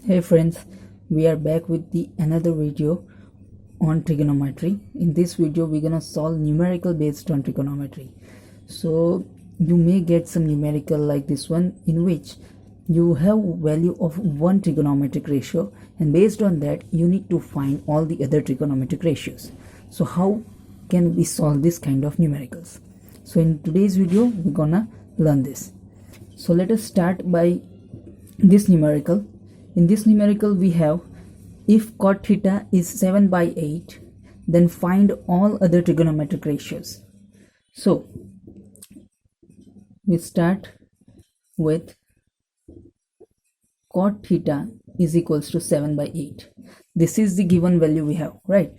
Hey friends, we are back with the another video on trigonometry. In this video we're gonna solve numerical based on trigonometry. So you may get some numerical like this one in which you have value of one trigonometric ratio, and based on that you need to find all the other trigonometric ratios. So how can we solve this kind of numericals? So in today's video we're gonna learn this. So let us start by this numerical. In this numerical we have, if cot theta is 7/8, then find all other trigonometric ratios. So we start with cot theta is equals to 7/8. This is the given value we have, right?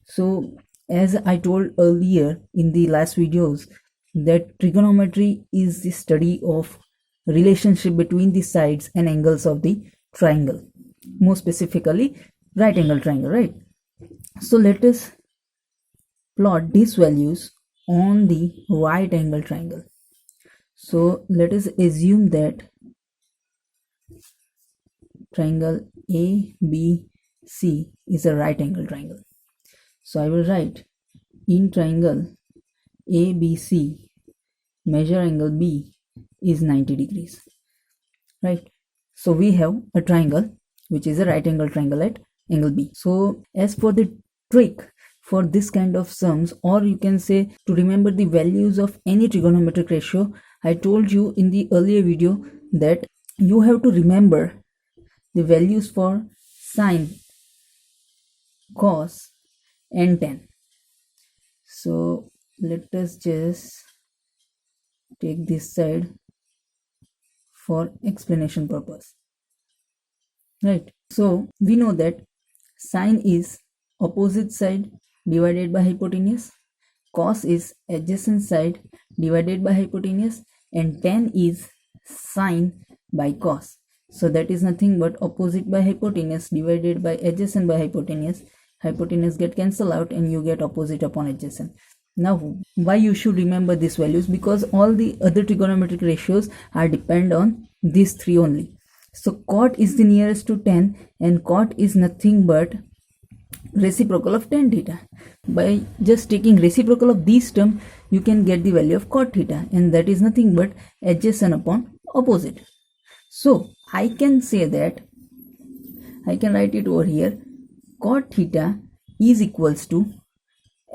So as I told earlier in the last videos, that trigonometry is the study of relationship between the sides and angles of the triangle, more specifically right angle triangle, right? So let us plot these values on the right angle triangle. So let us assume that triangle ABC is a right angle triangle. So I will write, in triangle ABC, measure angle B is 90 degrees, right? So we have a triangle which is a right angle triangle at angle B. So as for the trick for this kind of sums, or you can say to remember the values of any trigonometric ratio, I told you in the earlier video that you have to remember the values for sine, cos and tan. So let us just take this side for explanation purpose, right? So we know that sine is opposite side divided by hypotenuse, cos is adjacent side divided by hypotenuse, and tan is sine by cos. So that is nothing but opposite by hypotenuse divided by adjacent by hypotenuse. Hypotenuse get cancelled out and you get opposite upon adjacent. Now why you should remember these values? Because all the other trigonometric ratios are depend on these three only. So cot is the nearest to tan, and cot is nothing but reciprocal of tan theta. By just taking reciprocal of these terms, you can get the value of cot theta, and that is nothing but adjacent upon opposite. So I can say that, I can write it over here, cot theta is equals to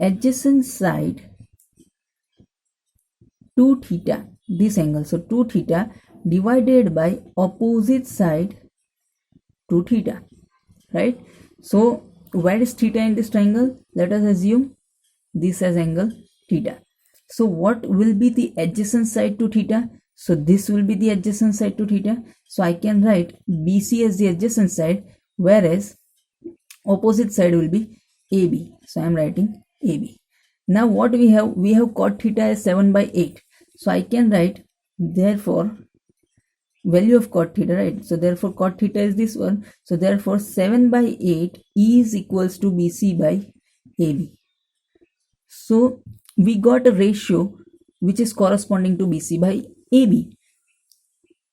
adjacent side to theta, this angle, so 2 theta divided by opposite side to theta, right? So where is theta in this triangle? Let us assume this as angle theta. So what will be the adjacent side to theta? So this will be the adjacent side to theta. So I can write BC as the adjacent side, whereas opposite side will be AB. So I am writing AB. Now what we have? We have cot theta as 7/8. So I can write, therefore, value of cot theta, right? So therefore cot theta is this one. So therefore 7/8 is equals to BC by AB. So we got a ratio which is corresponding to BC by AB.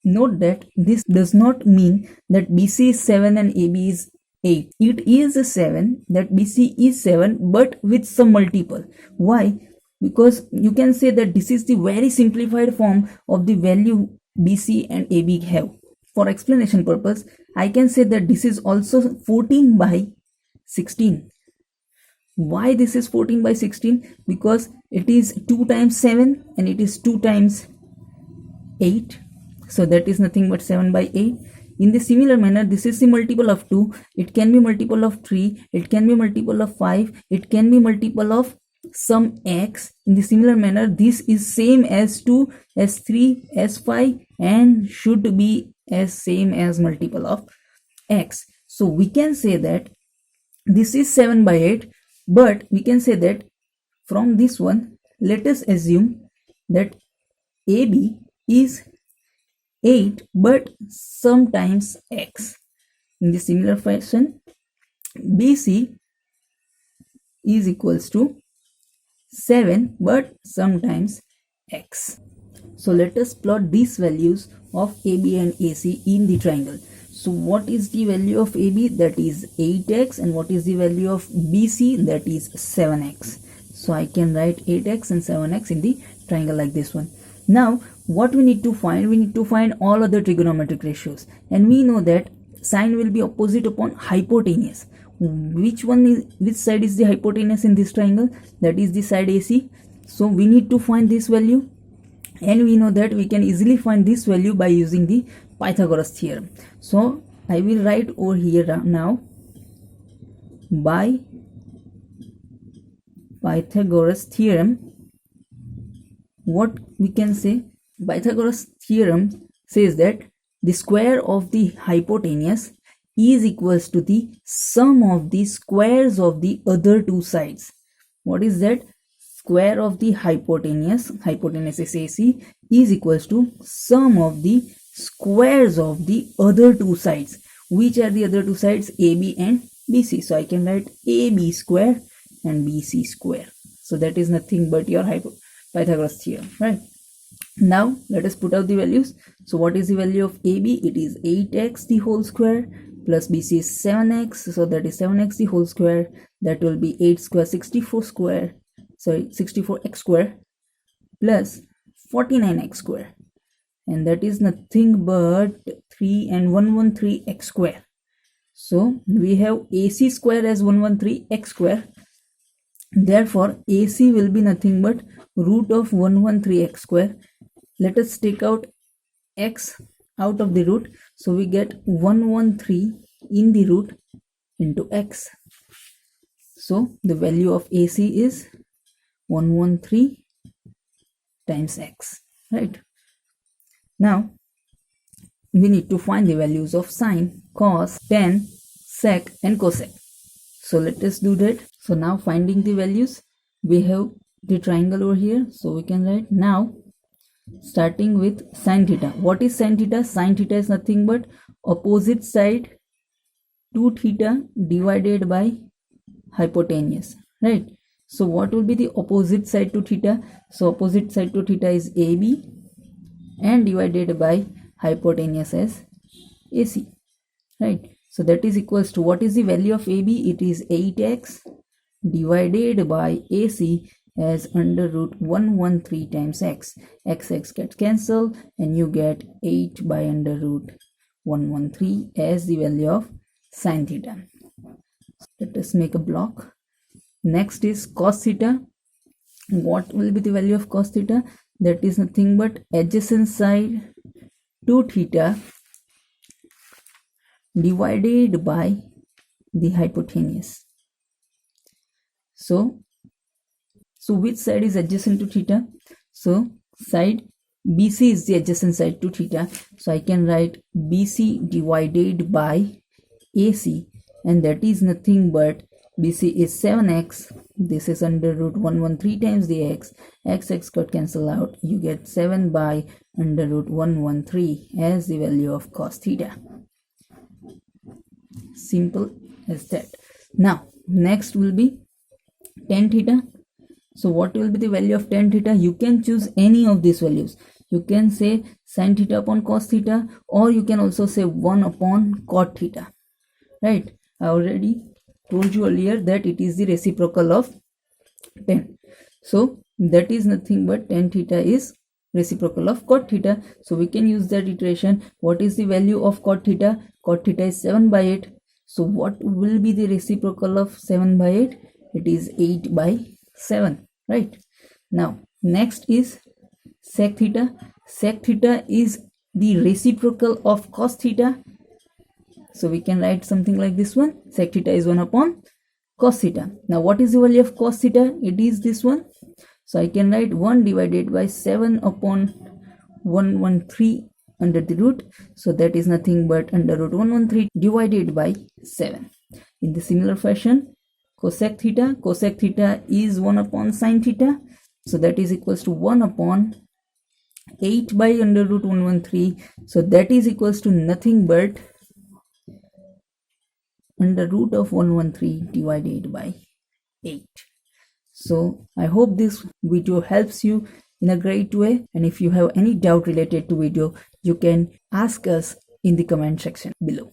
Note that this does not mean that BC is 7 and AB is 8. It is a 7, that BC is 7 but with some multiple. Why? Because you can say that this is the very simplified form of the value BC and AB have. For explanation purpose, I can say that this is also 14/16. Why this is 14/16? Because it is 2 times 7 and it is 2 times 8. So that is nothing but 7/8. In the similar manner, this is the multiple of 2. It can be multiple of 3. It can be multiple of 5. It can be multiple of some x. In the similar manner, this is same as 2, as 3, as 5, and should be as same as multiple of x. So we can say that this is 7/8, but we can say that from this one, let us assume that AB is 8 but sometimes x. In the similar fashion, BC is equals to 7 but sometimes x. So let us plot these values of AB and AC in the triangle. So what is the value of AB? That is 8x. And what is the value of BC? That is 7x. So I can write 8x and 7x in the triangle like this one. Now what we need to find? We need to find all other trigonometric ratios, and we know that sine will be opposite upon hypotenuse. Which side is the hypotenuse in this triangle? That is the side AC. So we need to find this value, and we know that we can easily find this value by using the Pythagoras theorem. So I will write over here now, by Pythagoras theorem. What we can say? Pythagoras theorem says that the square of the hypotenuse is equals to the sum of the squares of the other two sides. What is that? Square of the hypotenuse is AC, is equals to sum of the squares of the other two sides. Which are the other two sides? AB and BC. So I can write AB square and BC square. So that is nothing but your Pythagoras theorem, right? Now let us put out the values. So what is the value of AB? It is 8x the whole square, plus BC is 7x, so that is 7x the whole square. That will be 8 square 64 square, sorry 64x square, plus 49x square, and that is nothing but 3 and 113x square. So we have AC square as 113x square. Therefore AC will be nothing but root of 113x square. Let us take out x out of the root, so we get 113 in the root into x. So the value of AC is 113 times x, right? Now we need to find the values of sine, cos, tan, sec and cosec. So let us do that. So now finding the values, we have the triangle over here, so we can write now, starting with sine theta. What is sine theta? Sine theta is nothing but opposite side to theta divided by hypotenuse, right? So what will be the opposite side to theta? So opposite side to theta is AB and divided by hypotenuse as AC, right? So that is equals to, what is the value of AB? It is 8x divided by AC as under root 113 times x. X gets cancelled and you get 8 by under root 113 as the value of sine theta. Let us make a block. Next is cos theta. What will be the value of cos theta? That is nothing but adjacent side to theta divided by the hypotenuse. So which side is adjacent to theta? So side BC is the adjacent side to theta. So I can write BC divided by AC, and that is nothing but BC is 7x. This is under root 113 times the x. X got cancelled out. You get 7 by under root 113 as the value of cos theta. Simple as that. Now next will be tan theta. So what will be the value of tan theta? You can choose any of these values. You can say sin theta upon cos theta, or you can also say 1 upon cot theta, right? I already told you earlier that it is the reciprocal of tan. So that is nothing but tan theta is reciprocal of cot theta. So we can use that iteration. What is the value of cot theta? Cot theta is 7 by 8. So what will be the reciprocal of 7 by 8? It is 8 by 7, right? Now next is sec theta. Sec theta is the reciprocal of cos theta. So we can write something like this one. Sec theta is 1 upon cos theta. Now what is the value of cos theta? It is this one. So I can write 1 divided by 7 upon 113 under the root. So that is nothing but under root 113 divided by 7. In the similar fashion, cosec theta. Cosec theta is 1 upon sin theta. So that is equals to 1 upon 8 by under root 113. So that is equals to nothing but under root of 113 divided by 8. So I hope this video helps you in a great way, and if you have any doubt related to video, you can ask us in the comment section below.